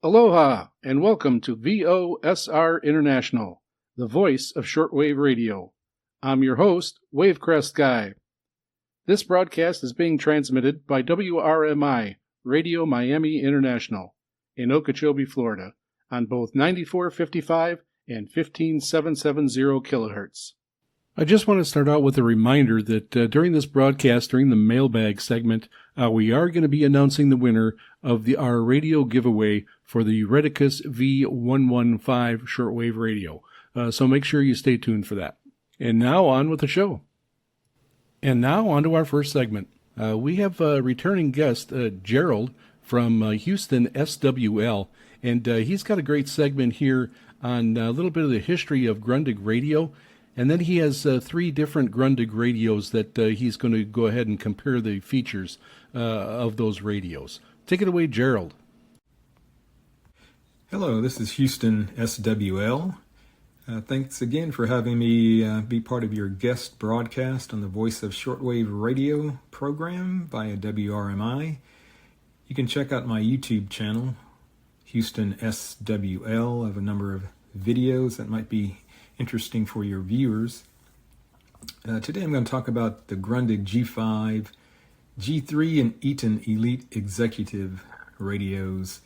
Aloha, and welcome to VOSR International, the Voice of Shortwave Radio. I'm your host, Wavecrest Guy. This broadcast is being transmitted by WRMI, Radio Miami International, in Okeechobee, Florida, on both 9455 and 15770 kilohertz. I just want to start out with a reminder that during this broadcast, during the mailbag segment, we are going to be announcing the winner of our radio giveaway for the Redicus V115 shortwave radio. So make sure you stay tuned for that. And now on with the show. And now on to our first segment. We have a returning guest, Gerald from Houston SWL, and he's got a great segment here on a little bit of the history of Grundig radio. And then he has three different Grundig radios that he's going to go ahead and compare the features of those radios. Take it away, Gerald. Hello, this is Houston SWL. Thanks again for having me be part of your guest broadcast on the Voice of Shortwave Radio program via WRMI. You can check out my YouTube channel, Houston SWL. I have a number of videos that might be interesting for your viewers. Today I'm going to talk about the Grundig G5, G3, and Eaton Elite Executive radios.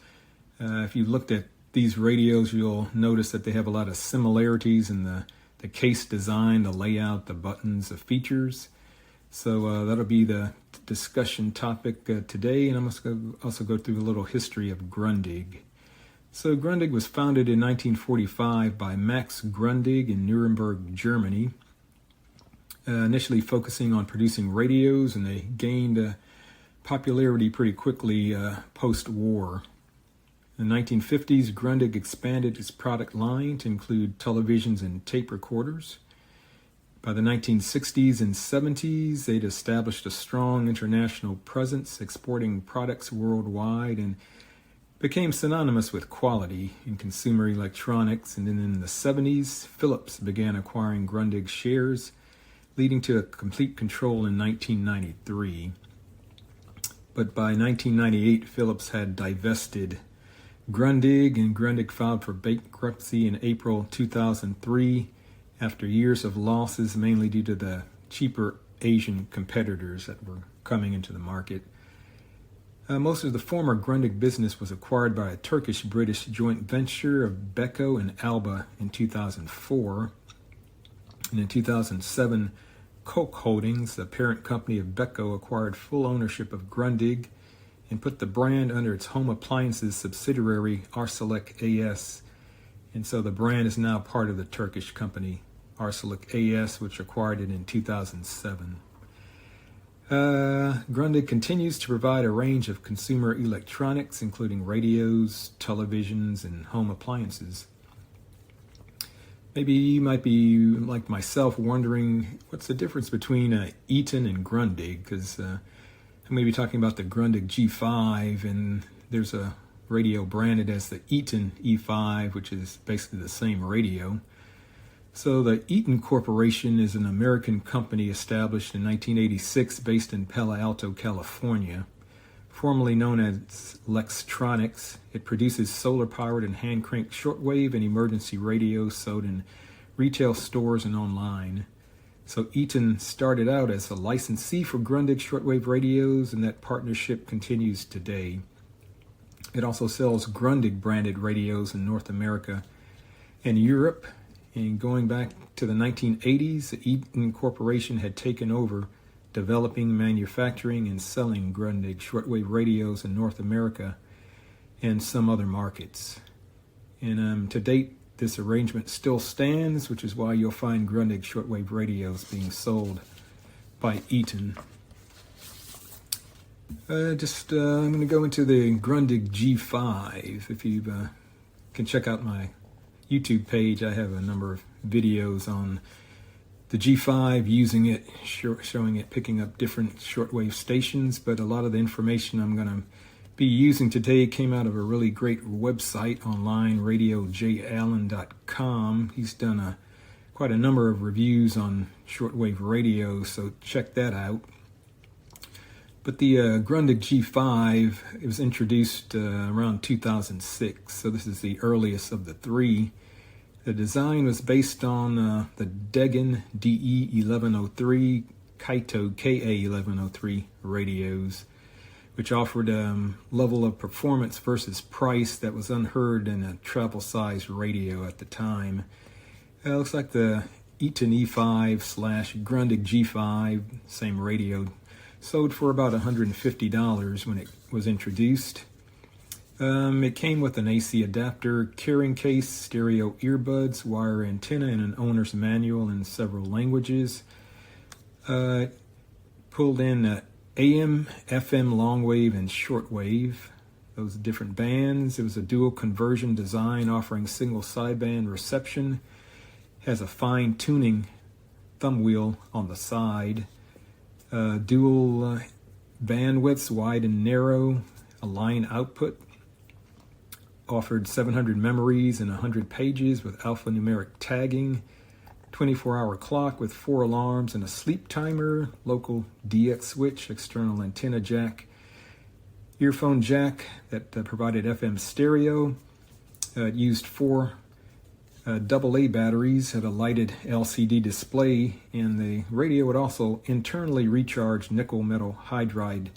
If you looked at these radios, you'll notice that they have a lot of similarities in the case design, the layout, the buttons, the features. So that'll be the discussion topic today, and I'm also go through a little history of Grundig. So Grundig was founded in 1945 by Max Grundig in Nuremberg, Germany, initially focusing on producing radios, and they gained popularity pretty quickly post-war. In the 1950s, Grundig expanded its product line to include televisions and tape recorders. By the 1960s and 70s, they'd established a strong international presence, exporting products worldwide, and became synonymous with quality in consumer electronics. And then in the 70s, Philips began acquiring Grundig shares, leading to a complete control in 1993. But by 1998, Philips had divested Grundig, and Grundig filed for bankruptcy in April 2003 after years of losses, mainly due to the cheaper Asian competitors that were coming into the market. Most of the former Grundig business was acquired by a Turkish-British joint venture of Beko and Alba in 2004. And in 2007, Koch Holdings, the parent company of Beko, acquired full ownership of Grundig and put the brand under its home appliances subsidiary Arçelik AS. And so the brand is now part of the Turkish company Arçelik AS, which acquired it in 2007. Grundig continues to provide a range of consumer electronics, including radios, televisions, and home appliances. Maybe you might be, like myself, wondering what's the difference between Eaton and Grundig, because I'm going to be talking about the Grundig G5, and there's a radio branded as the Eaton E5, which is basically the same radio. So the Eaton Corporation is an American company established in 1986 based in Palo Alto, California. Formerly known as Lextronics, it produces solar-powered and hand-cranked shortwave and emergency radios sold in retail stores and online. So Eaton started out as a licensee for Grundig shortwave radios, and that partnership continues today. It also sells Grundig-branded radios in North America and Europe. And going back to the 1980s, the Eaton Corporation had taken over developing, manufacturing, and selling Grundig shortwave radios in North America and some other markets. And to date, this arrangement still stands, which is why you'll find Grundig shortwave radios being sold by Eaton. I'm going to go into the Grundig G5. If you can check out my YouTube page, I have a number of videos on the G5, using it, showing it picking up different shortwave stations, but a lot of the information I'm going to be using today came out of a really great website online, radiojallen.com. He's done quite a number of reviews on shortwave radio, so check that out. But the Grundig G5, it was introduced around 2006, so this is the earliest of the three. The design was based on the Degen DE1103, Kaito KA1103 radios, which offered a level of performance versus price that was unheard in a travel-size radio at the time. It looks like the Eaton E5 / Grundig G5, same radio, sold for about $150 when it was introduced. It came with an AC adapter, carrying case, stereo earbuds, wire antenna, and an owner's manual in several languages. Pulled in AM, FM, longwave, and shortwave. Those different bands. It was a dual conversion design offering single sideband reception. Has a fine tuning thumb wheel on the side. Dual bandwidths, wide and narrow. A line output. Offered 700 memories and 100 pages with alphanumeric tagging. 24-hour clock with 4 alarms and a sleep timer. Local DX switch, external antenna jack. Earphone jack that provided FM stereo. It used 4 AA batteries, had a lighted LCD display, and the radio would also internally recharge nickel metal hydride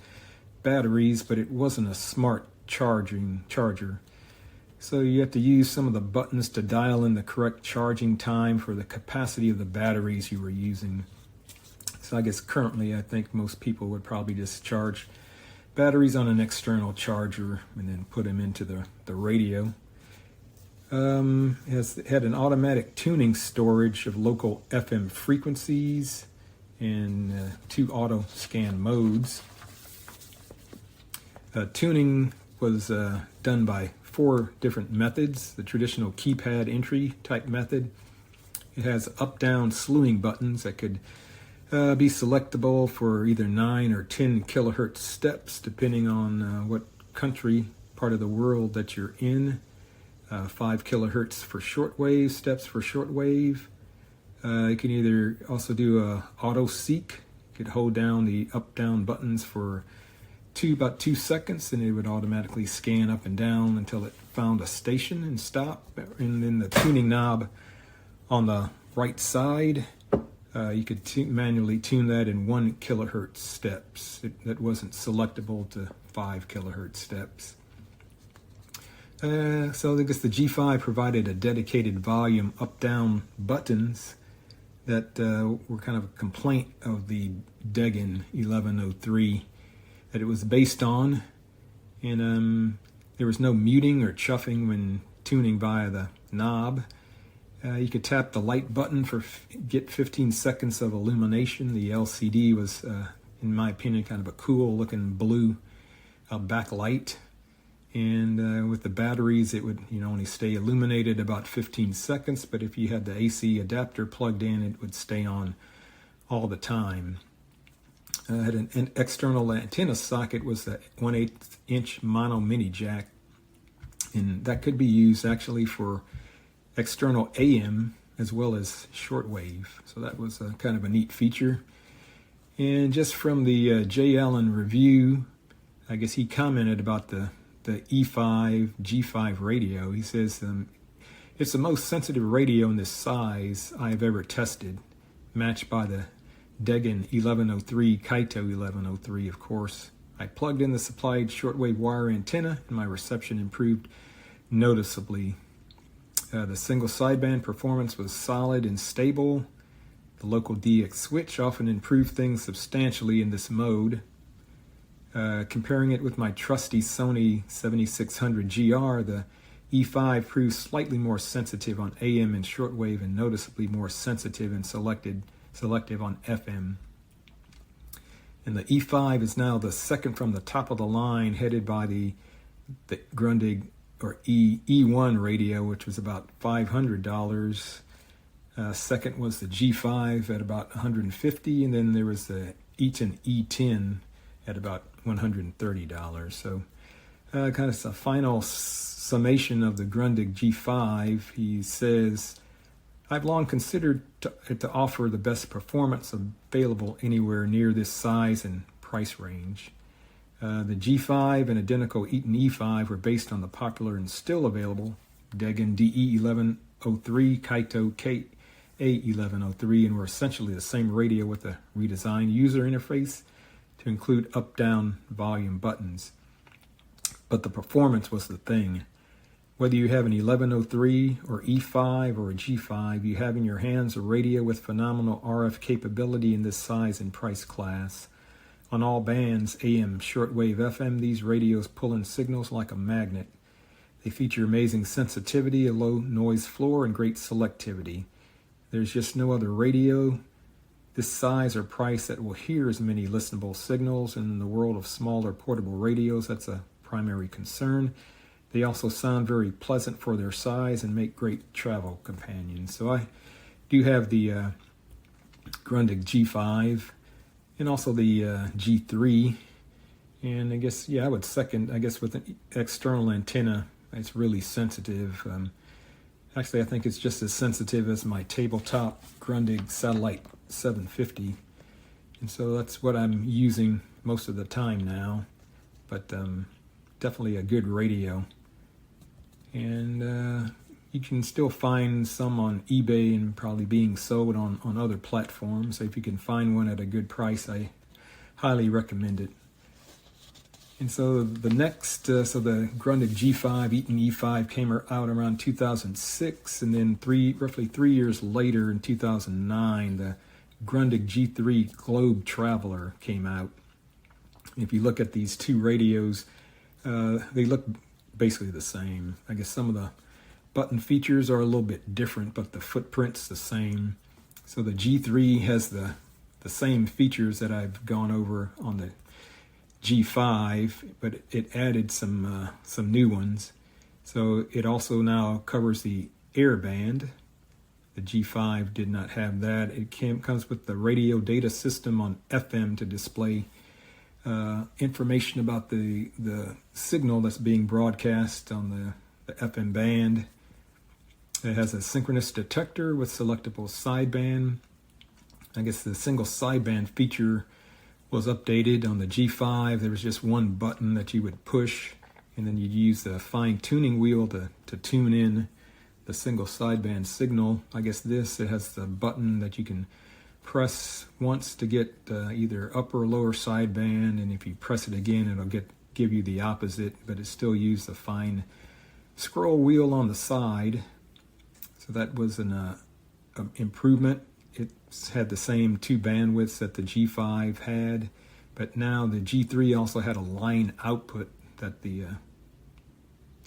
batteries, but it wasn't a smart charger. So you have to use some of the buttons to dial in the correct charging time for the capacity of the batteries you were using. So I guess currently I think most people would probably just charge batteries on an external charger and then put them into the radio. Had an automatic tuning storage of local FM frequencies and 2 auto scan modes. Tuning was done by 4 different methods. The traditional keypad entry type method. It has up-down slewing buttons that could be selectable for either 9 or 10 kilohertz steps depending on what country, part of the world that you're in. 5 kilohertz for shortwave, steps for shortwave. You can either also do a auto seek. You could hold down the up-down buttons for about 2 seconds, and it would automatically scan up and down until it found a station and stop. And then the tuning knob on the right side, you could manually tune that in 1 kilohertz steps. That wasn't selectable to 5 kilohertz steps. So I guess the G5 provided a dedicated volume up-down buttons that were kind of a complaint of the Degen 1103 that it was based on, and there was no muting or chuffing when tuning via the knob. You could tap the light button for get 15 seconds of illumination. The LCD was, in my opinion, kind of a cool looking blue backlight. And with the batteries, it would only stay illuminated about 15 seconds, but if you had the AC adapter plugged in, it would stay on all the time. Had an external antenna socket, was the 1/8 inch mono mini jack, and that could be used actually for external AM as well as shortwave. So that was kind of a neat feature. And just from the J. Allen review, I guess he commented about the E5 G5 radio. He says, it's the most sensitive radio in this size I have ever tested, matched by the Degen 1103, Kaito 1103, of course. I plugged in the supplied shortwave wire antenna, and my reception improved noticeably. The single sideband performance was solid and stable. The local DX switch often improved things substantially in this mode. Comparing it with my trusty Sony 7600 GR, the E5 proved slightly more sensitive on AM and shortwave and noticeably more sensitive and selective on FM. And the E5 is now the second from the top of the line, headed by the Grundig or E1 radio, which was about $500. Second was the G5 at about $150, and then there was the Eaton E10 at about $130. So kind of a final summation of the Grundig G5. He says, I've long considered it to offer the best performance available anywhere near this size and price range. The G5 and identical Eaton E5 were based on the popular and still available Degen DE1103, Kaito KA1103, and were essentially the same radio with a redesigned user interface to include up-down volume buttons. But the performance was the thing. Whether you have an 1103 or E5 or a G5, you have in your hands a radio with phenomenal RF capability in this size and price class. On all bands, AM, shortwave, FM, these radios pull in signals like a magnet. They feature amazing sensitivity, a low noise floor, and great selectivity. There's just no other radio this size or price that will hear as many listenable signals, and in the world of smaller portable radios, that's a primary concern. They also sound very pleasant for their size and make great travel companions. So I do have the Grundig G5 and also the G3. And I guess, I would second, with an external antenna, it's really sensitive. Actually, I think it's just as sensitive as my tabletop Grundig Satellite 750. And so that's what I'm using most of the time now. But definitely a good radio. And you can still find some on eBay and probably being sold on other platforms. So if you can find one at a good price, I highly recommend it. And so the next, the Grundig G5, Eaton E5 came out around 2006, and then roughly 3 years later in 2009, the Grundig G3 Globe Traveler came out. If you look at these two radios, they look basically the same. I guess some of the button features are a little bit different, but the footprint's the same. So the G3 has the same features that I've gone over on the G5, but it added some new ones. So it also now covers the air band. The G5 did not have that. It comes with the radio data system on FM to display information about the signal that's being broadcast on the FM band. It has a synchronous detector with selectable sideband. I guess the single sideband feature was updated on the G5. There was just one button that you would push, and then you'd use the fine tuning wheel to tune in the single sideband signal. I guess it has the button that you can press once to get either upper or lower sideband, and if you press it again, it'll give you the opposite, but it still used the fine scroll wheel on the side. So that was an improvement. It had the same two bandwidths that the G5 had, but now the G3 also had a line output that the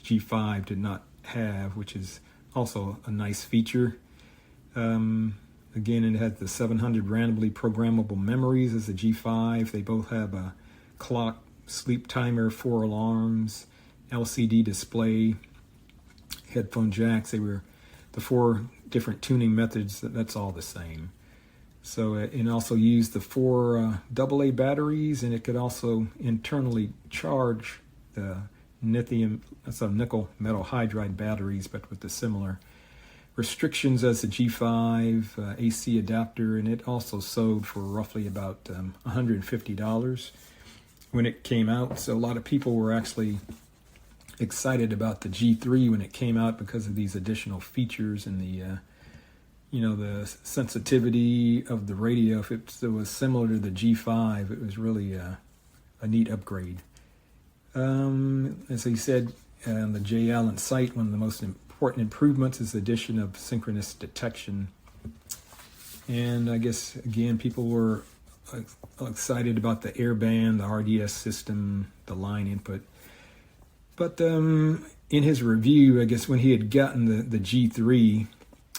G5 did not have, which is also a nice feature. Again, it had the 700 randomly programmable memories as the G5. They both have a clock, sleep timer, 4 alarms, LCD display, headphone jacks. They were the 4 different tuning methods. That's all the same. So it also used the 4 AA batteries, and it could also internally charge the nickel metal hydride batteries, but with the similar restrictions as the G5 AC adapter, and it also sold for roughly about $150 when it came out. So a lot of people were actually excited about the G3 when it came out because of these additional features and the the sensitivity of the radio. If it was similar to the G5, it was really a neat upgrade. As he said on the J. Allen site, one of the most important improvements is the addition of synchronous detection. And I guess, again, people were excited about the airband, the RDS system, the line input. But in his review, I guess when he had gotten the G3,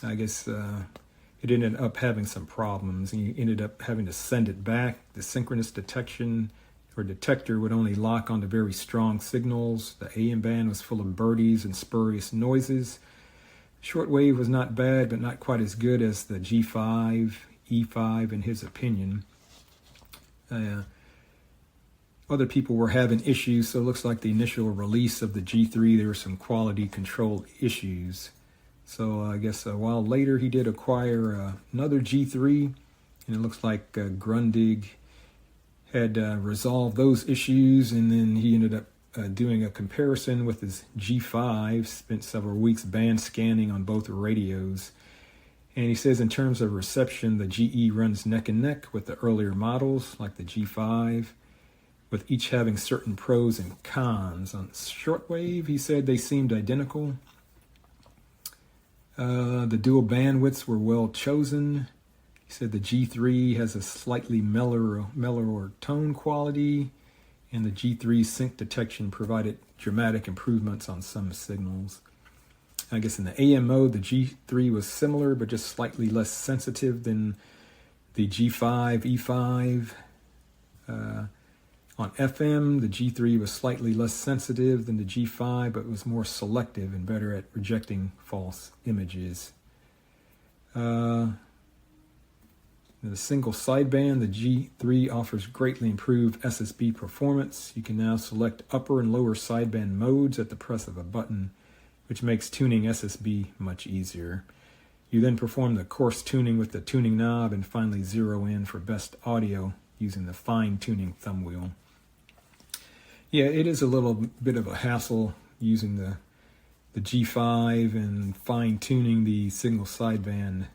I guess it ended up having some problems. He ended up having to send it back. The synchronous detection or detector would only lock onto very strong signals. The AM band was full of birdies and spurious noises. Shortwave was not bad, but not quite as good as the G5, E5 in his opinion. Other people were having issues, so it looks like the initial release of the G3, there were some quality control issues. So I guess a while later he did acquire another G3, and it looks like Grundig had resolved those issues, and then he ended up doing a comparison with his G5, spent several weeks band scanning on both radios. And he says in terms of reception, the GE runs neck and neck with the earlier models, like the G5, with each having certain pros and cons. On shortwave, he said they seemed identical. The dual bandwidths were well chosen. He said the G3 has a slightly mellower tone quality, and the G3 sync detection provided dramatic improvements on some signals. I guess in the AM mode, the G3 was similar, but just slightly less sensitive than the G5, E5. On FM, the G3 was slightly less sensitive than the G5, but was more selective and better at rejecting false images. The single sideband, the G3 offers greatly improved SSB performance. You can now select upper and lower sideband modes at the press of a button, which makes tuning SSB much easier. You then perform the coarse tuning with the tuning knob and finally zero in for best audio using the fine tuning thumb wheel. Yeah, it is a little bit of a hassle using the G5 and fine tuning the single sideband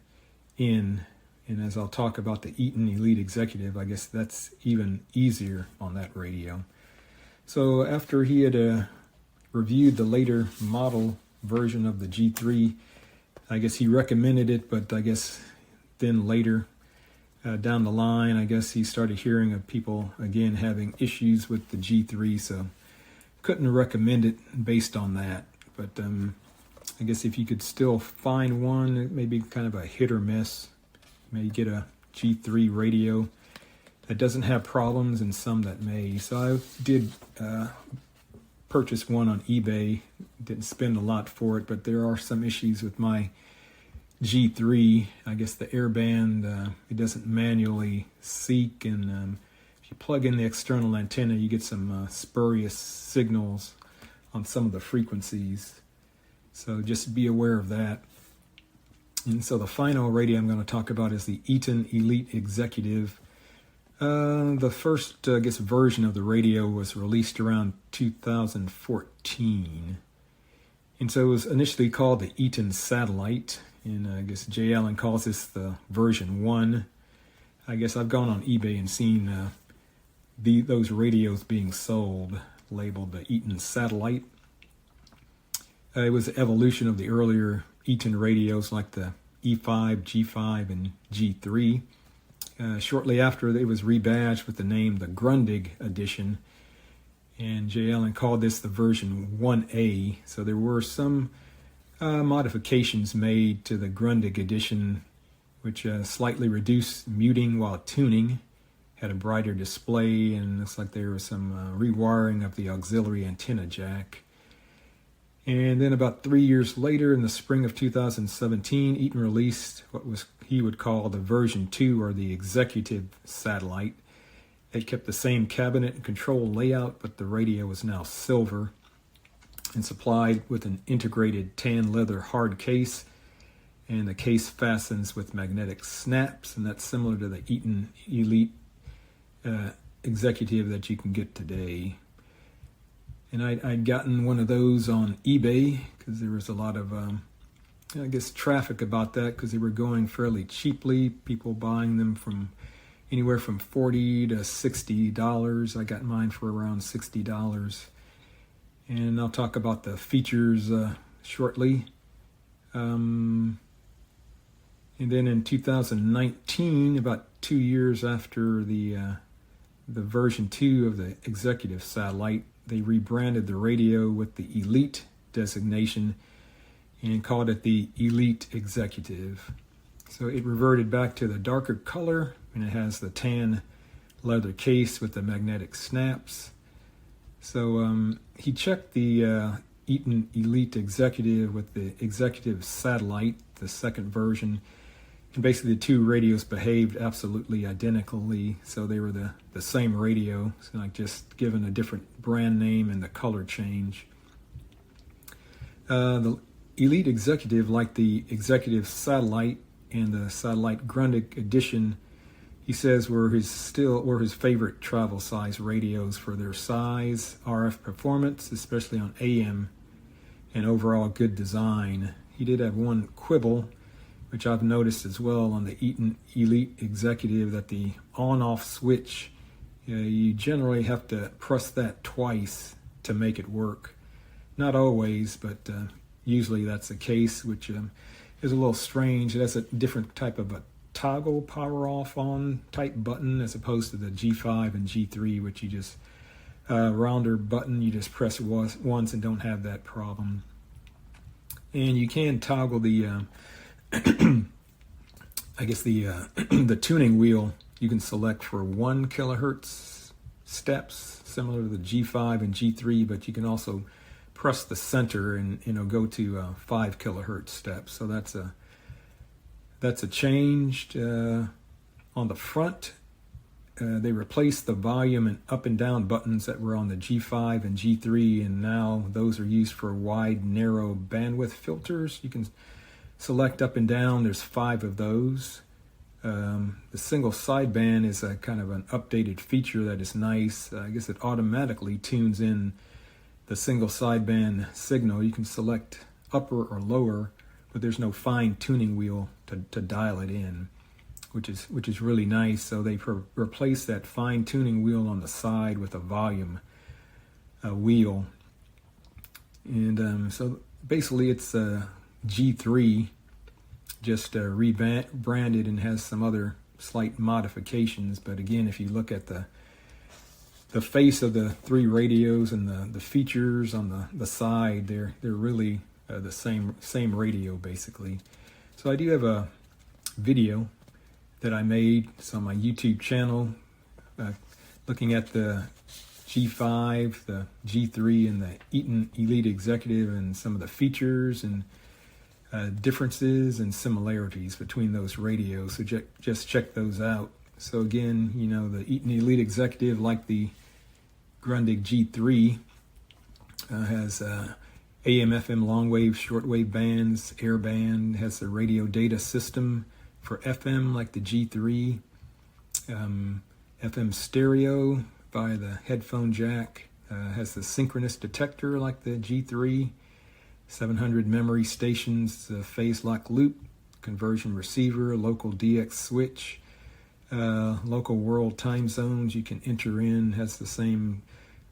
in. And as I'll talk about the Eaton Elite Executive, I guess that's even easier on that radio. So after he had reviewed the later model version of the G3, I guess he recommended it, but I guess then later down the line, I guess he started hearing of people again having issues with the G3, so couldn't recommend it based on that. But I guess if you could still find one, it may be kind of a hit or miss. You may get a G3 radio that doesn't have problems and some that may. So I did purchase one on eBay. Didn't spend a lot for it, but there are some issues with my G3. I guess the airband, it doesn't manually seek, and if you plug in the external antenna, you get some spurious signals on some of the frequencies. So just be aware of that. And so the final radio I'm going to talk about is the Eaton Elite Executive. The first, I guess, version of the radio was released around 2014. And so it was initially called the Eaton Satellite. And I guess Jay Allen calls this the version 1. I guess I've gone on eBay and seen those radios being sold, labeled the Eaton Satellite. It was an evolution of the earlier Eaton radios like the E5, G5, and G3. Shortly after, it was rebadged with the name the Grundig Edition, and Jay Allen called this the version 1A. So there were some modifications made to the Grundig Edition, which slightly reduced muting while tuning, had a brighter display, and looks like there was some rewiring of the auxiliary antenna jack. And then about 3 years later, in the spring of 2017, Eaton released what he would call the version 2, or the Executive Satellite. It kept the same cabinet and control layout, but the radio was now silver and supplied with an integrated tan leather hard case, and the case fastens with magnetic snaps, and that's similar to the Eaton Elite Executive that you can get today. And I'd gotten one of those on eBay because there was a lot of, I guess, traffic about that because they were going fairly cheaply. People buying them from anywhere from $40 to $60. I got mine for around $60. And I'll talk about the features shortly. And then in 2019, about 2 years after the version 2 of the Executive Satellite, they rebranded the radio with the Elite designation and called it the Elite Executive. So it reverted back to the darker color, and it has the tan leather case with the magnetic snaps. So he checked the Eaton Elite Executive with the Executive Satellite, the second version, and basically the two radios behaved absolutely identically, so they were the same radio, so like just given a different brand name and the color change. The Elite Executive, like the Executive Satellite and the Satellite Grundig Edition, He says were his favorite travel size radios for their size, RF performance, especially on AM, and overall good design. He did have one quibble, which I've noticed as well on the Eaton Elite Executive, that the on-off switch, you generally have to press that twice to make it work. Not always, but usually that's the case, which is a little strange. It has a different type of a toggle power off on type button as opposed to the G5 and G3, which you just rounder button, you just press once and don't have that problem. And you can toggle the I guess the tuning wheel. You can select for 1 kilohertz steps, similar to the G5 and G3, but you can also press the center and go to 5 kilohertz steps. So that's a change. On the front, they replaced the volume and up and down buttons that were on the G5 and G3, and now those are used for wide, narrow bandwidth filters. You can select up and down. There's 5 of those. The single sideband is a kind of an updated feature that is nice. I guess it automatically tunes in the single sideband signal. You can select upper or lower, but there's no fine tuning wheel to dial it in, which is really nice. So they replaced that fine tuning wheel on the side with a volume wheel, and so basically it's a G3, just rebranded and has some other slight modifications. But again, if you look at the face of the 3 radios and the features on the side, they're really the same radio basically. So I do have a video that I made. It's on my YouTube channel, looking at the G5, the G3, and the Eaton Elite Executive, and some of the features and differences and similarities between those radios. So just check those out. So again, the Eaton Elite Executive, like the Grundig G3, has AM, FM, long wave, shortwave bands, air band, has the radio data system for FM like the G3, FM stereo via the headphone jack, has the synchronous detector like the G3, 700 memory stations, phase lock loop, conversion receiver, local DX switch, local world time zones you can enter in, has the same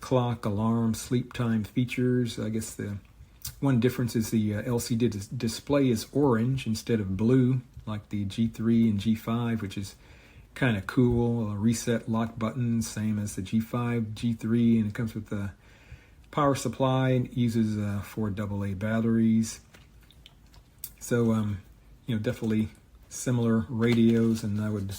clock, alarm, sleep time features. I guess the one difference is the LCD display is orange instead of blue like the G3 and G5, which is kind of cool. A reset lock button, same as the G5, G3, and it comes with the power supply and uses 4 AA batteries. So definitely similar radios, and I would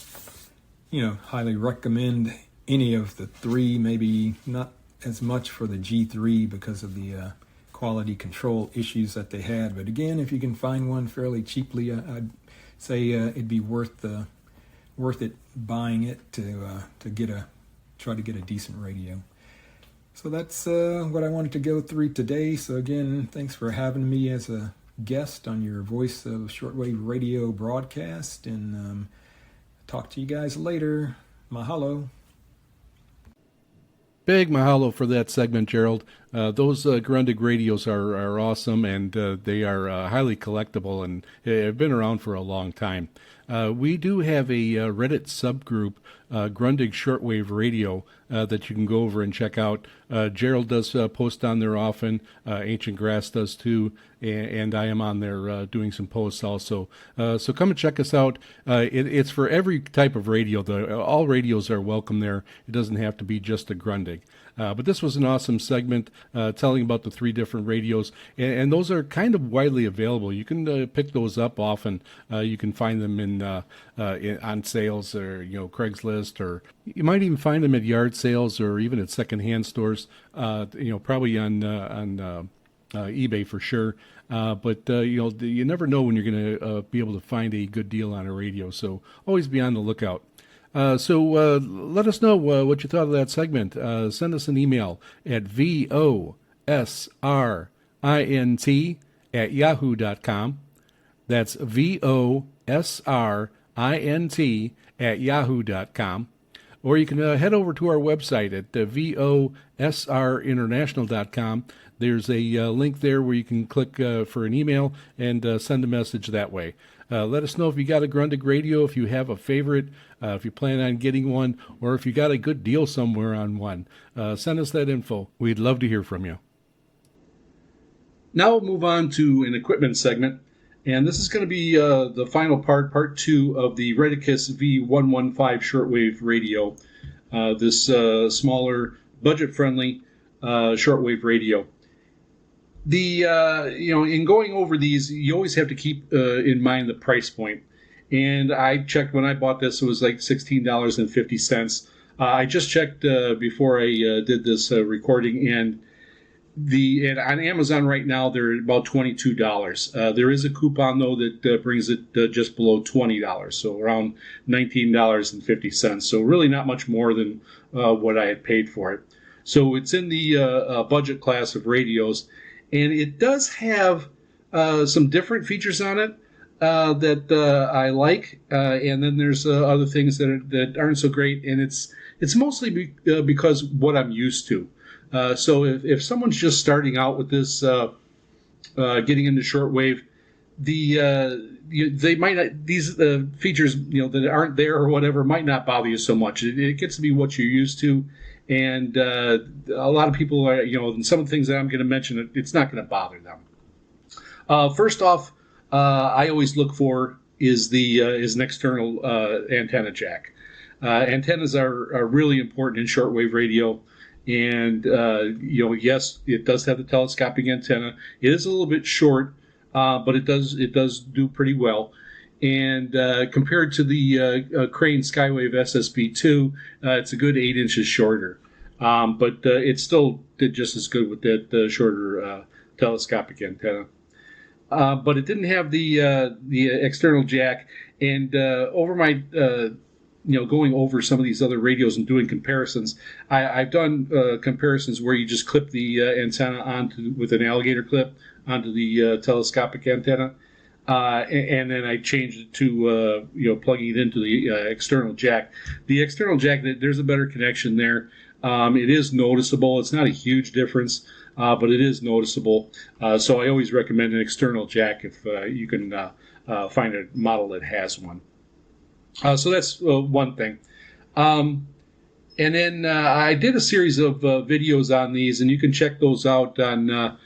highly recommend any of the 3, maybe not as much for the G3 because of the quality control issues that they had. But again, if you can find one fairly cheaply, I'd say it'd be worth it buying it to try to get a decent radio. So that's what I wanted to go through today. So again, thanks for having me as a guest on your Voice of Shortwave Radio broadcast, and talk to you guys later. Mahalo. Big mahalo for that segment, Gerald. Those Grundig radios are awesome, and they are highly collectible and have been around for a long time. We do have a Reddit subgroup, Grundig Shortwave Radio, that you can go over and check out. Gerald does post on there often. Ancient Grass does too, and I am on there doing some posts also. So come and check us out. It's for every type of radio. All radios are welcome there. It doesn't have to be just a Grundig. But this was an awesome segment telling about the 3 different radios, and those are kind of widely available. You can pick those up often. You can find them on sales, or Craigslist, or you might even find them at yard sales or even at secondhand stores. Probably on eBay for sure. But you never know when you're going to be able to find a good deal on a radio. So always be on the lookout. So let us know what you thought of that segment. Send us an email at VOSRINT@yahoo.com. That's VOSRINT VOSRINT@yahoo.com. Or you can head over to our website at VOSRInternational.com. There's a link there where you can click for an email and send a message that way. Let us know if you got a Grundig radio, if you have a favorite, if you plan on getting one, or if you got a good deal somewhere on one. Send us that info. We'd love to hear from you. Now we'll move on to an equipment segment. And this is going to be the final part 2 of the Redicus V115 shortwave radio, this smaller, budget-friendly shortwave radio. In going over these, you always have to keep in mind the price point. And I checked when I bought this; it was like $16.50. I just checked before I did this recording, and on Amazon right now they're about $22. There is a coupon though that brings it just below $20, so around $19.50. So really not much more than what I had paid for it. So it's in the budget class of radios, and it does have some different features on it that I like, and then there's other things that aren't so great, and it's mostly because what I'm used to. So if someone's just starting out with this, getting into shortwave, they might not, these features that aren't there or whatever might not bother you so much. It gets to be what you're used to, and a lot of people are and some of the things that I'm going to mention, it's not going to bother them. First off, I always look for is an external antenna jack. Antennas are really important in shortwave radio. And, yes, it does have the telescopic antenna. It is a little bit short, but it does do pretty well. And compared to the Crane Skywave SSB2, it's a good 8 inches shorter. But it still did just as good with that shorter telescopic antenna. But it didn't have the external jack. And over my going over some of these other radios and doing comparisons, I've done comparisons where you just clip the antenna with an alligator clip onto the telescopic antenna, and then I changed it to plugging it into the external jack. The external jack, there's a better connection there. It is noticeable. It's not a huge difference, but it is noticeable. So I always recommend an external jack if you can find a model that has one. So that's one thing. And then I did a series of videos on these, and you can check those out on our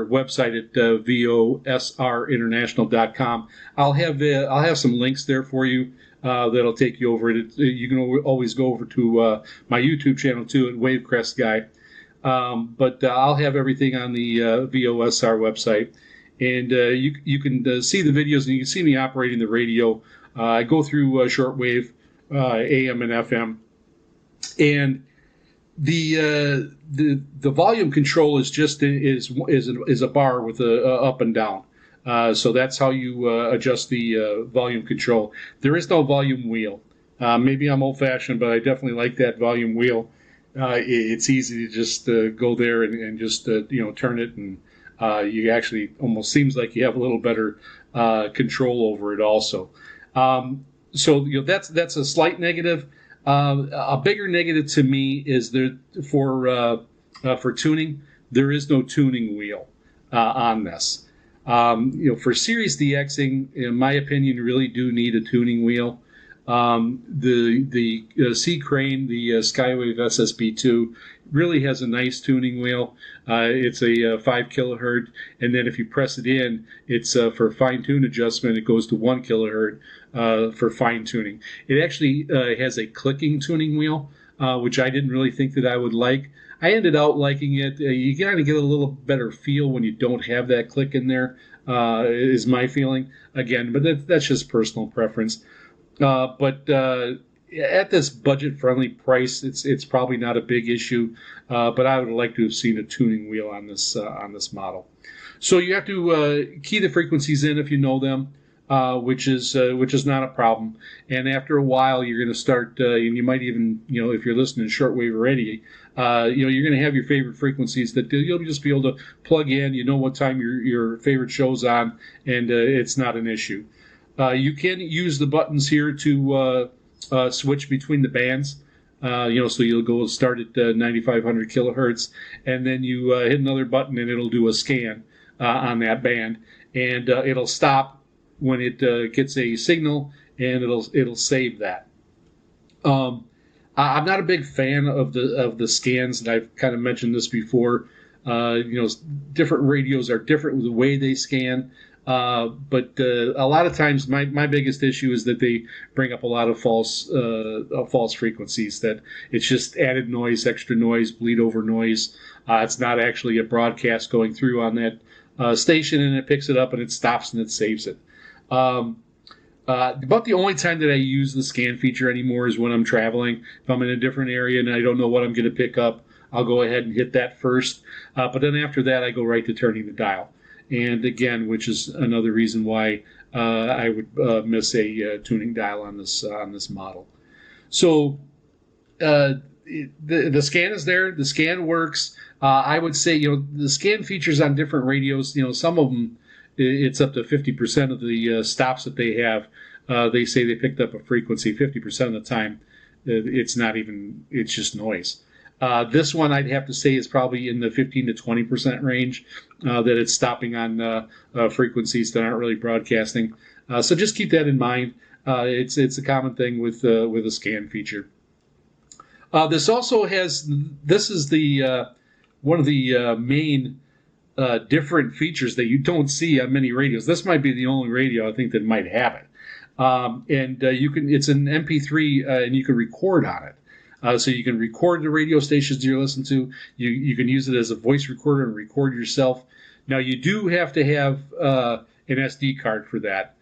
website at VOSRInternational.com. I'll have some links there for you that'll take you over it. You can always go over to my YouTube channel too at Wavecrest Guy. But I'll have everything on the VOSR website, and you can see the videos, and you can see me operating the radio. I go through shortwave, AM and FM, and the volume control is just is a bar with a up and down. So that's how you adjust the volume control. There is no volume wheel. Maybe I'm old-fashioned, but I definitely like that volume wheel. It's easy to just go there and just turn it, and you actually almost seems like you have a little better control over it also. So that's a slight negative. A bigger negative to me is for tuning, there is no tuning wheel on this. For series DXing, in my opinion, you really do need a tuning wheel. The C Crane, the Skywave SSB2, really has a nice tuning wheel. It's a 5 kilohertz, and then if you press it in, it's for fine tune adjustment. It goes to 1 kilohertz for fine tuning. It actually has a clicking tuning wheel, which I didn't really think that I would like. I ended out liking it. You kind of get a little better feel when you don't have that click in there, is my feeling. Again, but that's just personal preference. But at this budget-friendly price, it's probably not a big issue. But I would like to have seen a tuning wheel on this model. So you have to key the frequencies in if you know them, which is not a problem. And after a while, you're going to start. And you might even, if you're listening to shortwave already, you're going to have your favorite frequencies that you'll just be able to plug in. You know what time your favorite show's on, and it's not an issue. You can use the buttons here to switch between the bands. So you'll go start at 9,500 kilohertz, and then you hit another button, and it'll do a scan on that band, and it'll stop when it gets a signal, and it'll save that. I'm not a big fan of the scans, and I've kind of mentioned this before. Different radios are different with the way they scan. But a lot of times my biggest issue is that they bring up a lot of false frequencies, that it's just added noise, extra noise, bleed over noise. It's not actually a broadcast going through on that station, and it picks it up and it stops and it saves it. About the only time that I use the scan feature anymore is when I'm traveling. If I'm in a different area and I don't know what I'm going to pick up, I'll go ahead and hit that first. But then after that, I go right to turning the dial. And again, which is another reason why I would miss a tuning dial on this model. So the scan is there. The scan works. I would say the scan features on different radios. Some of them it's up to 50% of the stops that they have. They say they picked up a frequency. 50% of the time, it's not even. It's just noise. This one I'd have to say is probably in the 15 to 20% range that it's stopping on frequencies that aren't really broadcasting. So just keep that in mind. It's a common thing with a scan feature. This also has. This is the one of the main different features that you don't see on many radios. This might be the only radio I think that might have it. You can. It's an MP3 and you can record on it. So you can record the radio stations you're listening to. You can use it as a voice recorder and record yourself. Now, you do have to have an SD card for that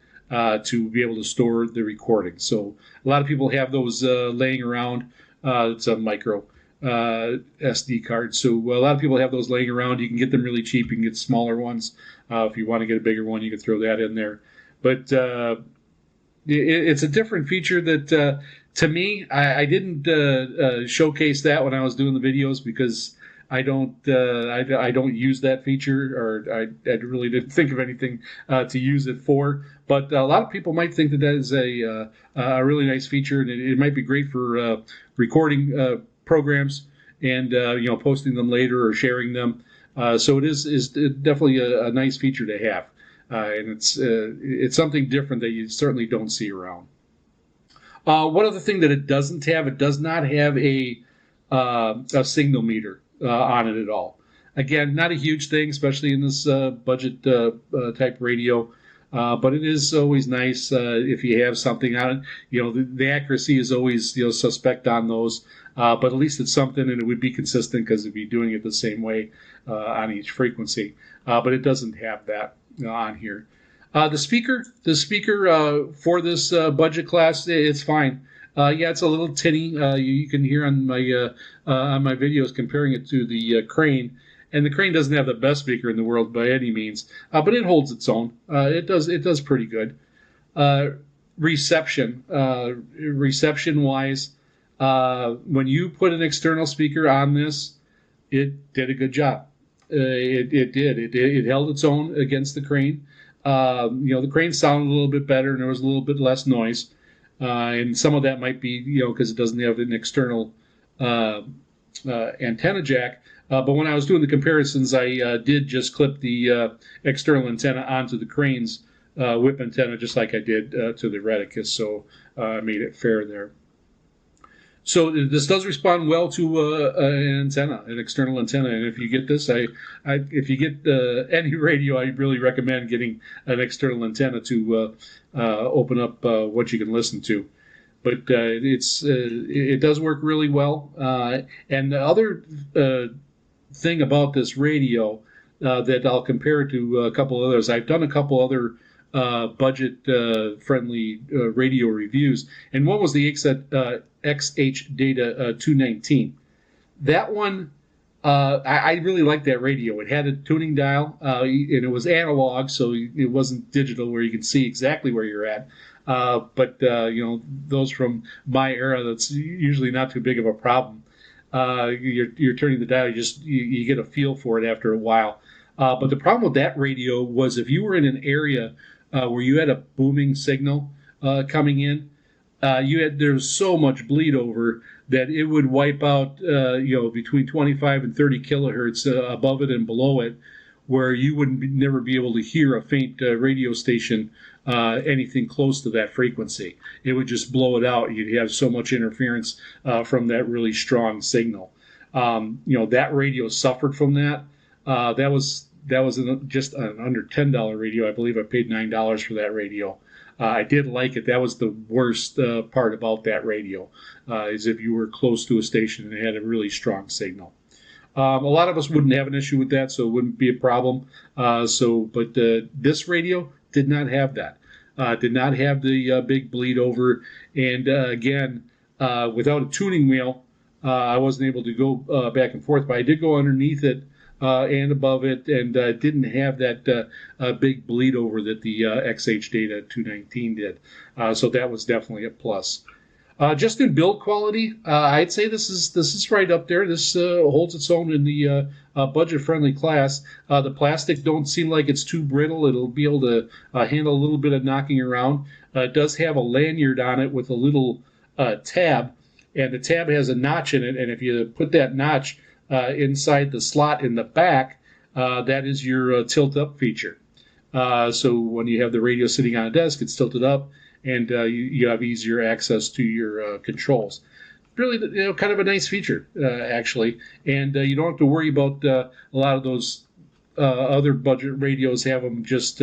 to be able to store the recording. So a lot of people have those laying around. It's a micro SD card. So a lot of people have those laying around. You can get them really cheap. You can get smaller ones. If you want to get a bigger one, you can throw that in there. But it's a different feature that... to me, I didn't showcase that when I was doing the videos because I don't use that feature, or I really didn't think of anything to use it for. But a lot of people might think that is a really nice feature, and it might be great for recording programs and posting them later or sharing them. So it is definitely a nice feature to have, and it's something different that you certainly don't see around. One other thing that it does not have a signal meter on it at all. Again, not a huge thing, especially in this budget type radio, but it is always nice if you have something on it. The accuracy is always suspect on those, but at least it's something, and it would be consistent because it'd be doing it the same way on each frequency. But it doesn't have that on here. The speaker for this budget class, it's fine. It's a little tinny. You can hear on my videos comparing it to the Crane, and the Crane doesn't have the best speaker in the world by any means, but it holds its own. It does pretty good. Reception wise, when you put an external speaker on this, it did a good job. It held its own against the Crane. The Crane sounded a little bit better, and there was a little bit less noise. And some of that might be, because it doesn't have an external antenna jack. But when I was doing the comparisons, I did just clip the external antenna onto the Crane's whip antenna, just like I did to the Reticus. So I made it fair there. So this does respond well to an external antenna, and if you get this, if you get any radio, I really recommend getting an external antenna to open up what you can listen to. But it does work really well. And the other thing about this radio that I'll compare it to a couple others, I've done a couple other budget-friendly radio reviews, and one was the XH Data 219. That one, I really liked that radio. It had a tuning dial, and it was analog, so it wasn't digital where you can see exactly where you're at. But those from my era, that's usually not too big of a problem. You're turning the dial, you get a feel for it after a while. But the problem with that radio was if you were in an area where you had a booming signal coming in, there's so much bleed over that it would wipe out between 25 and 30 kilohertz above it and below it, where you would never be able to hear a faint radio station anything close to that frequency. It would just blow it out. You'd have so much interference from that really strong signal. That radio suffered from that. That was just an under $10 radio. I believe I paid $9 for that radio. I did like it. That was the worst part about that radio, is if you were close to a station and it had a really strong signal. A lot of us wouldn't have an issue with that, so it wouldn't be a problem. But this radio did not have that. Did not have the big bleed over. And again, without a tuning wheel, I wasn't able to go back and forth, but I did go underneath it and above it, and didn't have that big bleed over that the XH Data 219 did. So that was definitely a plus. Just in build quality, I'd say this is right up there. This holds its own in the budget-friendly class. The plastic don't seem like it's too brittle. It'll be able to handle a little bit of knocking around. It does have a lanyard on it with a little tab, and the tab has a notch in it. And if you put that notch inside the slot in the back, that is your tilt-up feature. So when you have the radio sitting on a desk, it's tilted up, and you have easier access to your controls. Really, kind of a nice feature, actually. And you don't have to worry about a lot of those other budget radios have them just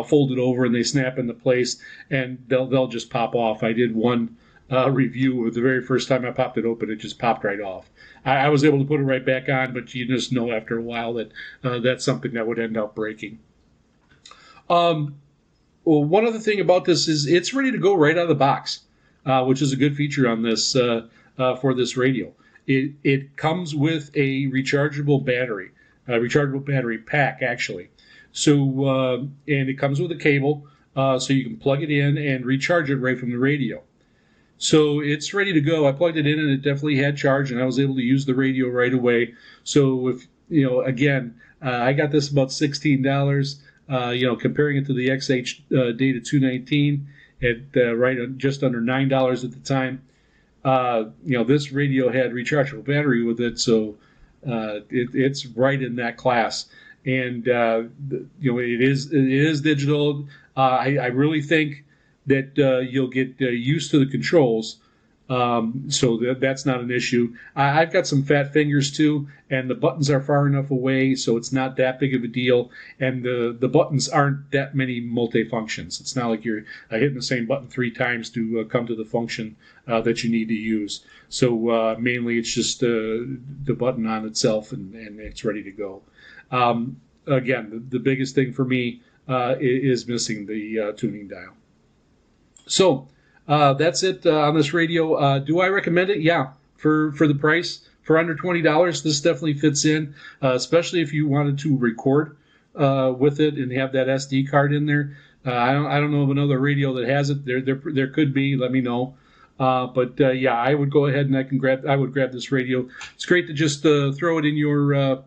folded over and they snap into place, and they'll just pop off. I did one review of the very first time I popped it open, it just popped right off. I was able to put it right back on, but you just know after a while that that's something that would end up breaking. Well, one other thing about this is it's ready to go right out of the box, which is a good feature on this for this radio. It comes with a rechargeable battery pack, actually. So and it comes with a cable, so you can plug it in and recharge it right from the radio. So it's ready to go. I plugged it in and it definitely had charge, and I was able to use the radio right away. So if again, I got this about $16. Comparing it to the XH Data 219 at just under $9 at the time. This radio had rechargeable battery with it, so it's right in that class. And it is digital. I really think that you'll get used to the controls. So that's not an issue. I've got some fat fingers too, and the buttons are far enough away, so it's not that big of a deal. And the buttons aren't that many multifunctions. It's not like you're hitting the same button 3 times to come to the function that you need to use. So mainly it's just the button on itself, and it's ready to go. Again, the biggest thing for me is missing the tuning dial. So that's it on this radio. Do I recommend it? Yeah, for the price. For under $20, this definitely fits in, especially if you wanted to record with it and have that SD card in there. I don't know of another radio that has it. There could be. Let me know. But I would go ahead and I would grab this radio. It's great to just throw it in your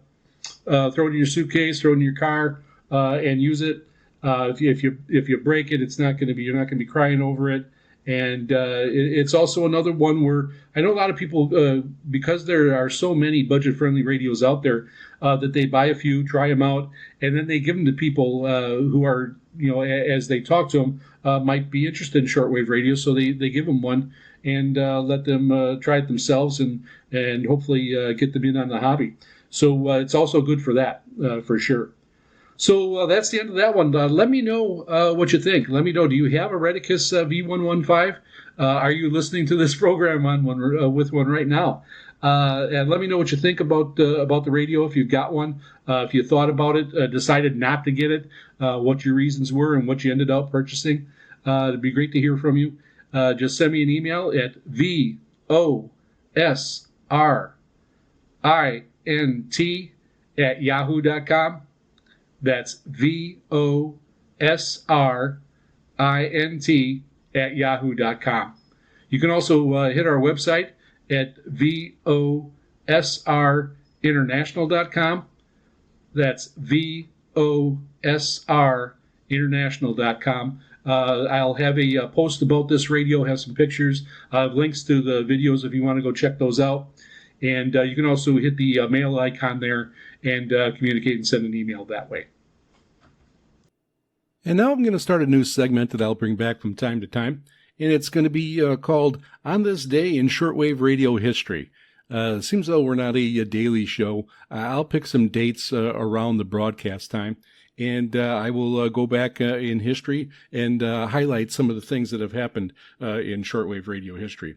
suitcase, throw it in your car, and use it. If you break it, you're not going to be crying over it. And it's also another one where I know a lot of people, because there are so many budget-friendly radios out there, that they buy a few, try them out, and then they give them to people who are, as they talk to them, might be interested in shortwave radio. So they give them one and let them try it themselves and hopefully get them in on the hobby. So it's also good for that, for sure. So that's the end of that one. Let me know what you think. Let me know, do you have a Redicus V115? Are you listening to this program on one with one right now? And let me know what you think about the radio, if you've got one, if you thought about it, decided not to get it, what your reasons were and what you ended up purchasing. It'd be great to hear from you. Just send me an email at VOSRINT@yahoo.com. That's VOSRINT@yahoo.com. You can also hit our website at VOSRInternational.com. That's VOSR VOSRInternational.com. I'll have a post about this radio, have some pictures, links to the videos if you want to go check those out. And you can also hit the mail icon there and communicate and send an email that way. And now I'm going to start a new segment that I'll bring back from time to time, and it's going to be called On This Day in Shortwave Radio History. It seems though we're not a daily show. I'll pick some dates around the broadcast time, and I will go back in history and highlight some of the things that have happened in shortwave radio history.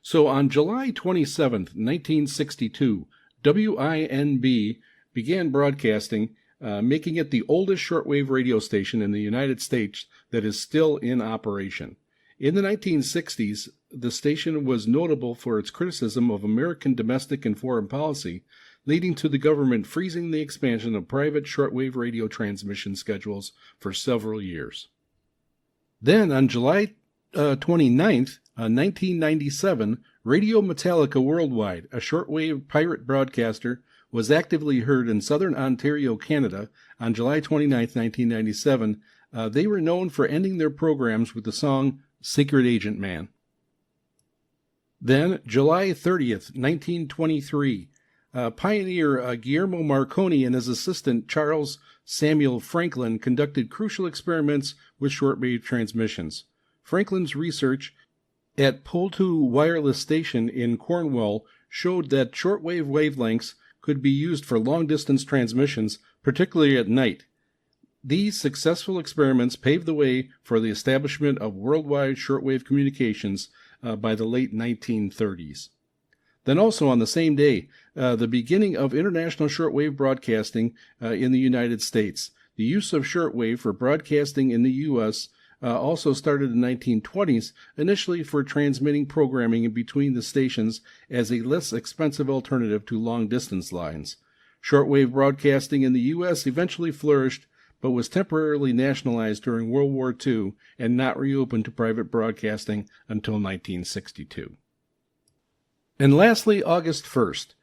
So on July 27th, 1962, WINB began broadcasting, making it the oldest shortwave radio station in the United States that is still in operation. In the 1960s, the station was notable for its criticism of American domestic and foreign policy, leading to the government freezing the expansion of private shortwave radio transmission schedules for several years. Then, on July 29th, 1997, Radio Metallica Worldwide, a shortwave pirate broadcaster, was actively heard in southern Ontario, Canada. On July 29th, 1997, they were known for ending their programs with the song Secret Agent Man. Then, July 30th, 1923, pioneer Guillermo Marconi and his assistant Charles Samuel Franklin conducted crucial experiments with shortwave transmissions. Franklin's research at Poultou Wireless Station in Cornwall showed that shortwave wavelengths could be used for long-distance transmissions, particularly at night. These successful experiments paved the way for the establishment of worldwide shortwave communications by the late 1930s. Then also on the same day, the beginning of international shortwave broadcasting in the United States. The use of shortwave for broadcasting in the U.S. Also started in the 1920s, initially for transmitting programming in between the stations as a less expensive alternative to long-distance lines. Shortwave broadcasting in the U.S. eventually flourished, but was temporarily nationalized during World War II and not reopened to private broadcasting until 1962. And lastly, August 1st.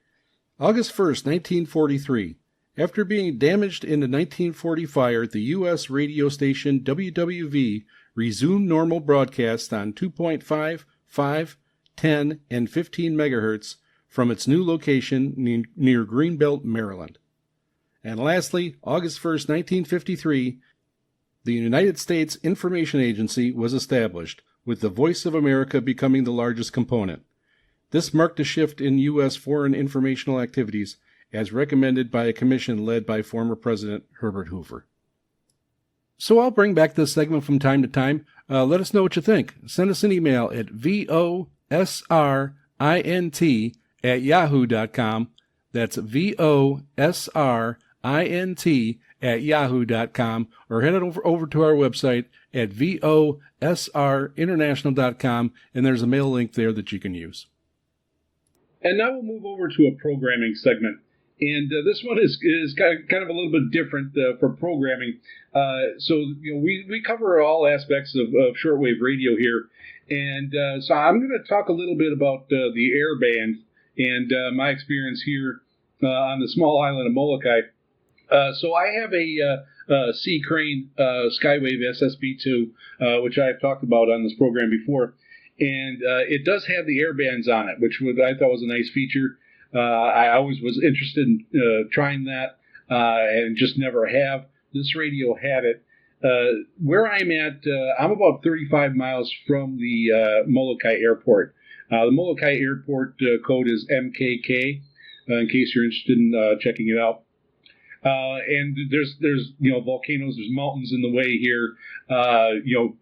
August 1st, 1943. After being damaged in the 1940 fire, the U.S. radio station WWV resumed normal broadcasts on 2.5, 5, 10, and 15 megahertz from its new location near Greenbelt, Maryland. And lastly, August 1st, 1953, the United States Information Agency was established, with the Voice of America becoming the largest component. This marked a shift in U.S. foreign informational activities, as recommended by a commission led by former President Herbert Hoover. So I'll bring back this segment from time to time. Let us know what you think. Send us an email at VOSRINT@yahoo.com. That's VOSRINT@yahoo.com, or head over to our website at VOSRInternational.com, and there's a mail link there that you can use. And now we'll move over to a programming segment. And this one is kind of a little bit different for programming. So we cover all aspects of shortwave radio here. And so I'm going to talk a little bit about the air band and my experience here on the small island of Molokai. So I have a C Crane Skywave SSB2, which I've talked about on this program before. And it does have the air bands on it, which I thought was a nice feature. I always was interested in trying that and just never have. This radio had it. Where I'm at, I'm about 35 miles from the Molokai Airport. The Molokai Airport code is MKK, in case you're interested in checking it out. And there's volcanoes, there's mountains in the way here,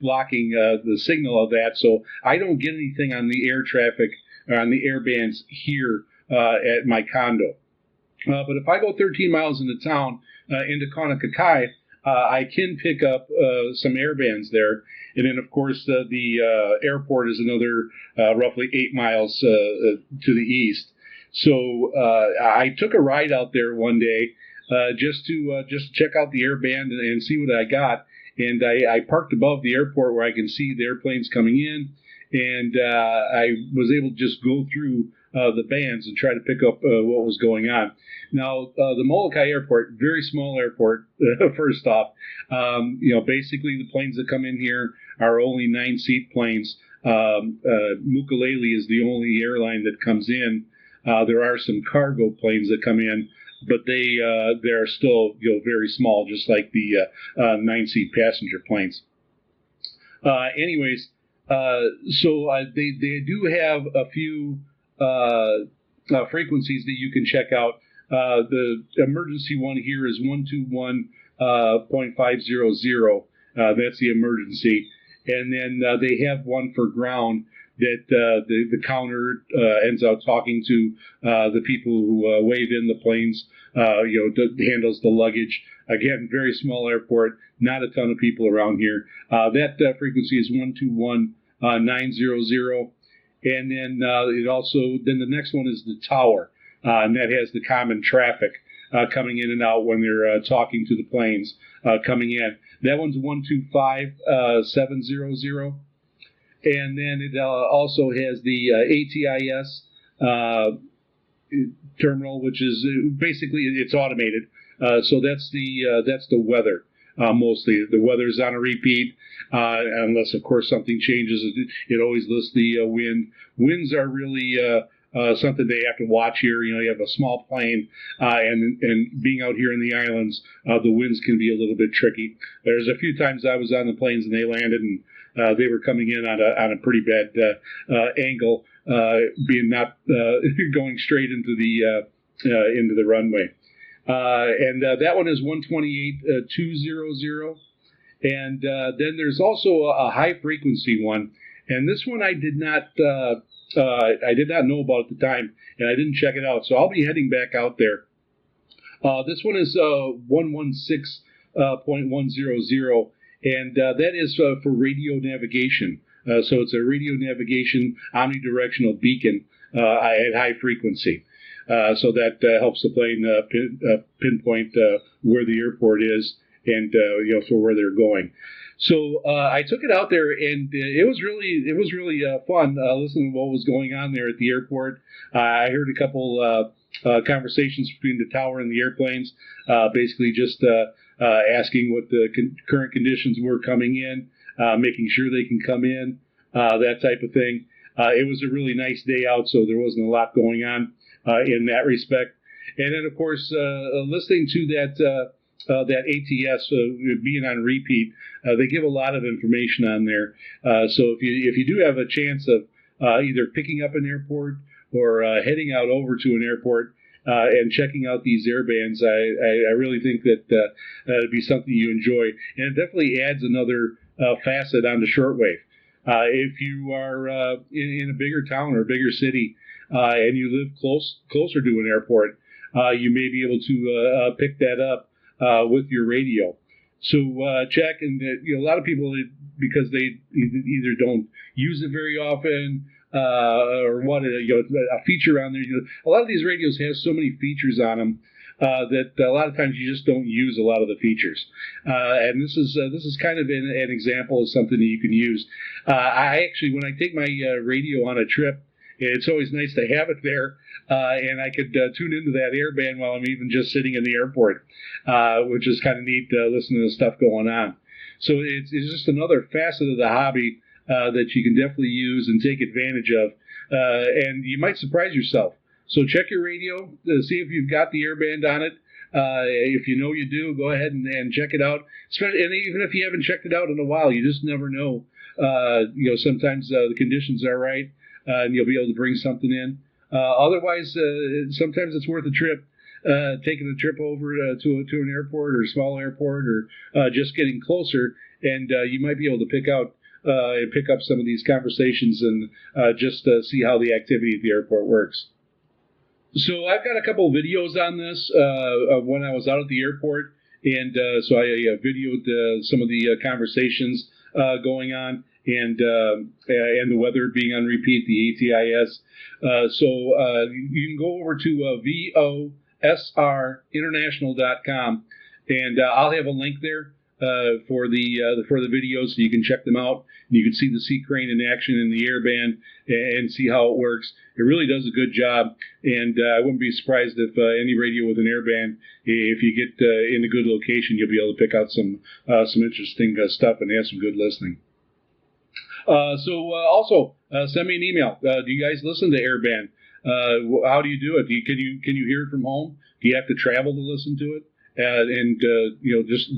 blocking the signal of that. So I don't get anything on the air traffic or on the air bands here at my condo. But if I go 13 miles into town, into Kaunakakai, I can pick up some air bands there. And then, of course, the airport is another roughly 8 miles to the east. So I took a ride out there one day just to check out the air band and see what I got. And I parked above the airport where I can see the airplanes coming in. And I was able to just go through the bands and try to pick up what was going on. Now, the Molokai Airport, very small airport, first off. Basically the planes that come in here are only 9-seat planes. Mukulele is the only airline that comes in. There are some cargo planes that come in, but they're still very small, just like the 9-seat passenger planes. Anyways, so they do have a few frequencies that you can check out. The emergency one here is 121.500. That's the emergency. And then they have one for ground that the counter ends up talking to the people who wave in the planes, handles the luggage. Again, very small airport, not a ton of people around here. That frequency is 121.900. And then then the next one is the tower, and that has the common traffic coming in and out when they're talking to the planes coming in. That one's 125.700. And then it also has the ATIS terminal, which is basically it's automated. So that's the weather. Mostly the weather's on a repeat, unless of course something changes. It always lists the wind. Winds are really something they have to watch here. You have a small plane, and being out here in the islands, the winds can be a little bit tricky. There's a few times I was on the planes and they landed, and they were coming in on a pretty bad angle, being not going straight into the runway. And that one is 128.200. And then there's also a high frequency one, and this one I did not know about at the time, and I didn't check it out. So I'll be heading back out there. This one is 116.100, and that is for radio navigation. So it's a radio navigation omnidirectional beacon at high frequency. So that helps the plane pinpoint where the airport is and for where they're going. So I took it out there, and it was really fun listening to what was going on there at the airport. I heard a couple conversations between the tower and the airplanes, basically just asking what the current conditions were coming in, making sure they can come in, that type of thing. It was a really nice day out, so there wasn't a lot going on in that respect. And then, of course, listening to that ATS being on repeat, they give a lot of information on there. So if you do have a chance of either picking up an airport or heading out over to an airport and checking out these airbands, I really think that it'd be something you enjoy, and it definitely adds another facet onto shortwave. If you are in a bigger town or a bigger city and you live closer to an airport, you may be able to pick that up with your radio. So check, and a lot of people, because they either don't use it very often or what, a feature on there. A lot of these radios have so many features on them that a lot of times you just don't use a lot of the features. And this is kind of an example of something that you can use. I actually, when I take my radio on a trip, it's always nice to have it there, and I could tune into that airband while I'm even just sitting in the airport, which is kind of neat, listening to stuff going on. So it's just another facet of the hobby that you can definitely use and take advantage of, and you might surprise yourself. So check your radio, see if you've got the airband on it. If you know you do, go ahead and check it out. And even if you haven't checked it out in a while, you just never know. Sometimes the conditions are right, and you'll be able to bring something in. Otherwise, sometimes it's worth a trip, taking a trip over to an airport or a small airport, or just getting closer, and you might be able to pick up some of these conversations and just see how the activity at the airport works. So I've got a couple of videos on this of when I was out at the airport, and so I videoed some of the conversations going on, and the weather being on repeat, the ATIS. So you can go over to VOSR International.com, and I'll have a link there for the videos, so you can check them out. And you can see the sea crane in action in the airband and see how it works. It really does a good job, and I wouldn't be surprised if any radio with an airband, if you get in a good location, you'll be able to pick out some interesting stuff and have some good listening. Also, send me an email. Do you guys listen to airband? How do you do it? Can you hear it from home? Do you have to travel to listen to it?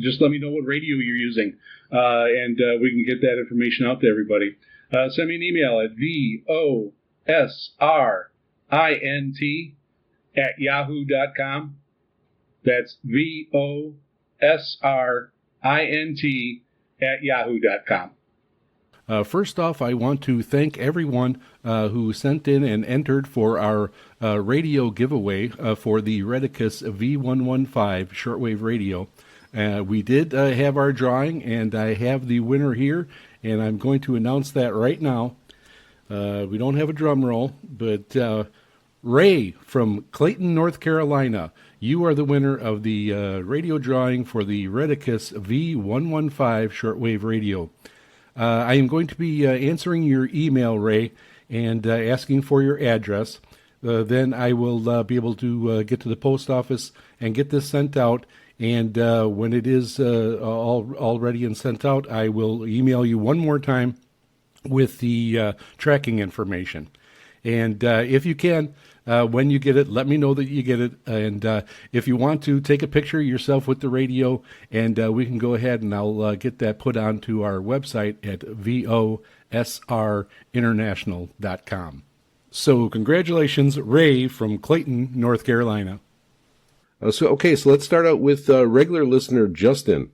Just let me know what radio you're using, and we can get that information out to everybody. Send me an email at VOSRINT@yahoo.com. That's VOSRINT@yahoo.com. First off, I want to thank everyone who sent in and entered for our radio giveaway for the Redicus V115 shortwave radio. We did have our drawing, and I have the winner here, and I'm going to announce that right now. We don't have a drum roll, but Ray from Clayton, North Carolina, you are the winner of the radio drawing for the Redicus V115 shortwave radio. I am going to be answering your email, Ray, and asking for your address. Then I will be able to get to the post office and get this sent out. And when it is all ready and sent out, I will email you one more time with the tracking information. And if you can, when you get it, let me know that you get it. And if you want to, take a picture of yourself with the radio, and we can go ahead and I'll get that put onto our website at VOSRinternational.com. So congratulations, Ray from Clayton, North Carolina. So let's start out with regular listener Justin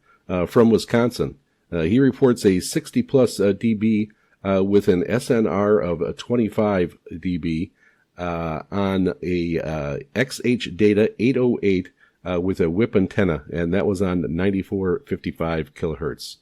from Wisconsin. He reports a 60-plus dB with an SNR of 25 dB on a XH Data 808 with a whip antenna, and that was on 9455 kilohertz.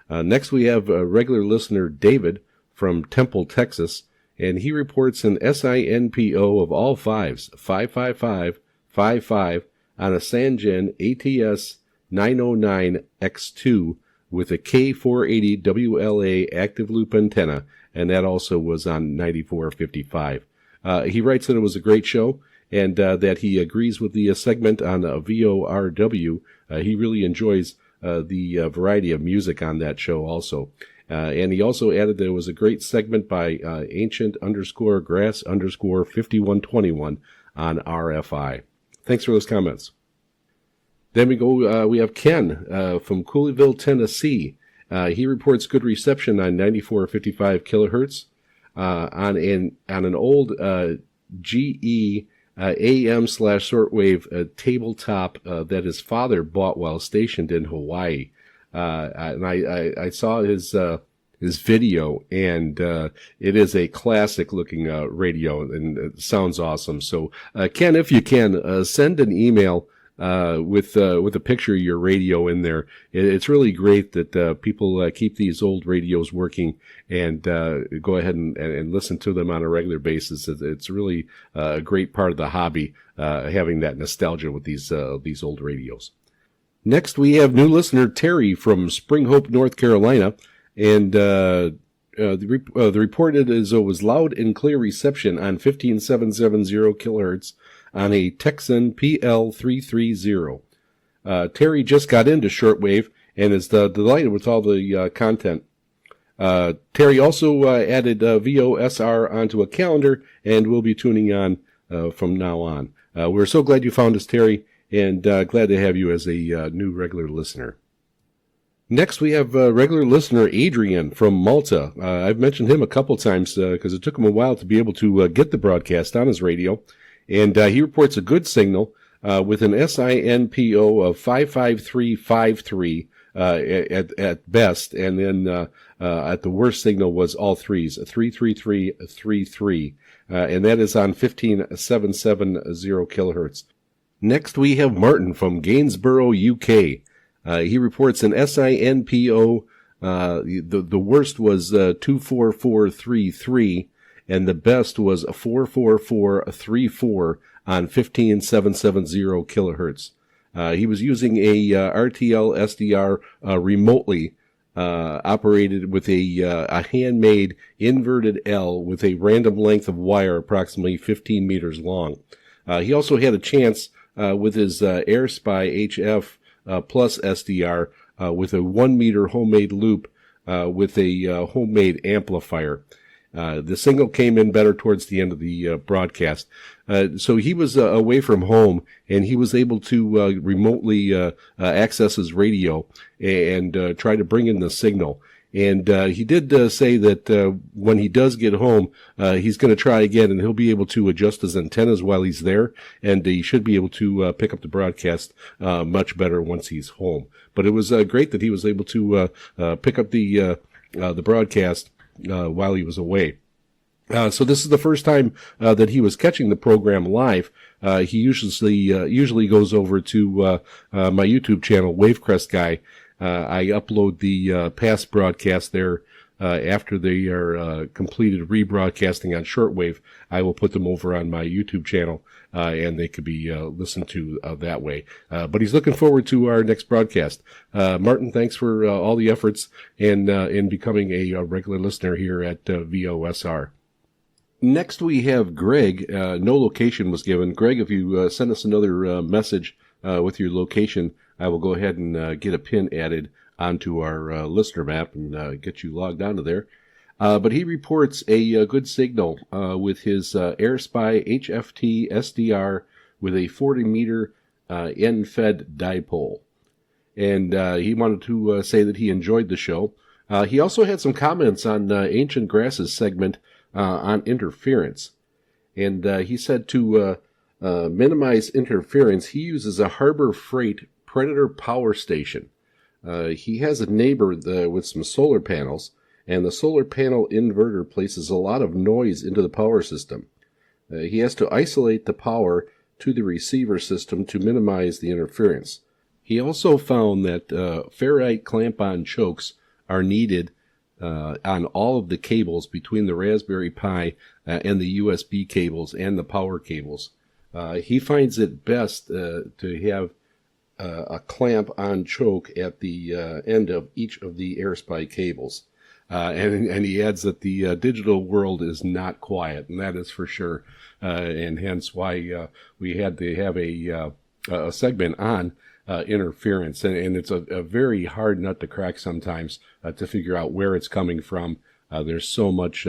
Next, we have regular listener David from Temple, Texas, and he reports an SINPO of all fives, 55555, on a Sangen ATS 909X2 with a K480 WLA active loop antenna, and that also was on 9455. He writes that it was a great show, and that he agrees with the segment on VORW. He really enjoys the variety of music on that show also. And he also added that it was a great segment by ancient_grass_5121 on RFI. Thanks for those comments. Then we have Ken from Cooleyville, Tennessee. He reports good reception on 9455 kilohertz on an old GE AM/shortwave tabletop that his father bought while stationed in Hawaii. And I saw his video, and it is a classic-looking radio, and it sounds awesome. So, Ken, if you can, send an email with a picture of your radio in there. It's really great that people keep these old radios working and go ahead and listen to them on a regular basis. It's really a great part of the hobby, having that nostalgia with these old radios. Next, we have new listener Terry from Spring Hope, North Carolina, and the report is it was loud and clear reception on 15770 kilohertz on a Texan PL330. Terry just got into shortwave and is delighted with all the content. Terry also added VOSR onto a calendar and will be tuning on from now on. We're so glad you found us, Terry, and glad to have you as a new regular listener. Next, we have regular listener Adrian from Malta. I've mentioned him a couple times because it took him a while to be able to get the broadcast on his radio. And he reports a good signal with an SINPO of 55353 at best, and then at the worst signal was all threes, 33333, and that is on 15770 kilohertz. Next, we have Martin from Gainsborough, UK. He reports an SINPO. The worst was 24433, and the best was 44434 on 15770 kilohertz. He was using a RTL SDR remotely operated with a handmade inverted L with a random length of wire approximately 15 meters long. He also had a chance with his AirSpy HF Plus SDR with a 1 meter homemade loop with a homemade amplifier. The signal came in better towards the end of the broadcast. So he was away from home, and he was able to remotely access his radio and try to bring in the signal. And he did say that when he does get home, he's going to try again, and he'll be able to adjust his antennas while he's there, and he should be able to pick up the broadcast much better once he's home. But it was great that he was able to pick up the broadcast while he was away. So this is the first time that he was catching the program live. He usually goes over to my YouTube channel, Wavecrest Guy. I upload the past broadcasts there after they are completed rebroadcasting on shortwave. I will put them over on my YouTube channel, and they could be listened to that way. But he's looking forward to our next broadcast. Martin, thanks for all the efforts and in becoming a regular listener here at VOSR. Next, we have Greg. No location was given. Greg, if you send us another message with your location, I will go ahead and get a pin added onto our listener map and get you logged onto there. But he reports a good signal with his AirSpy HFT SDR with a 40-meter end-fed dipole. And he wanted to say that he enjoyed the show. He also had some comments on Ancient Grass's segment on interference. And he said to minimize interference, he uses a Harbor Freight Predator power station. He has a neighbor with some solar panels, and the solar panel inverter places a lot of noise into the power system. He has to isolate the power to the receiver system to minimize the interference. He also found that ferrite clamp-on chokes are needed on all of the cables between the Raspberry Pi and the USB cables and the power cables. He finds it best to have a clamp-on choke at the end of each of the AirSpy cables. And he adds that the digital world is not quiet, and that is for sure. And hence why we had to have a segment on interference. And it's a very hard nut to crack sometimes to figure out where it's coming from. There's so much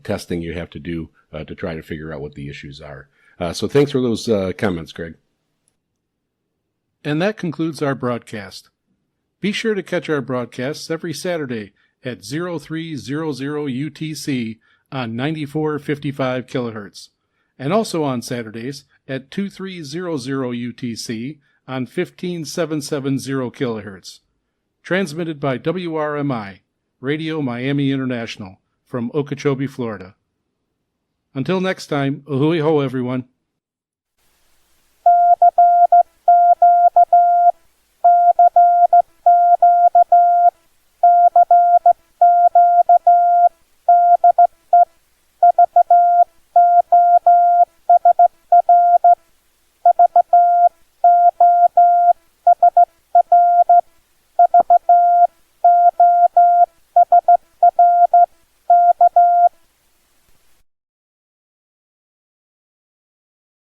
testing you have to do to try to figure out what the issues are. So thanks for those comments, Greg. And that concludes our broadcast. Be sure to catch our broadcasts every Saturday at 0300 UTC on 9455 kilohertz, and also on Saturdays at 2300 UTC on 15770 kilohertz. Transmitted by WRMI, Radio Miami International, from Okeechobee, Florida. Until next time, ahui ho, everyone.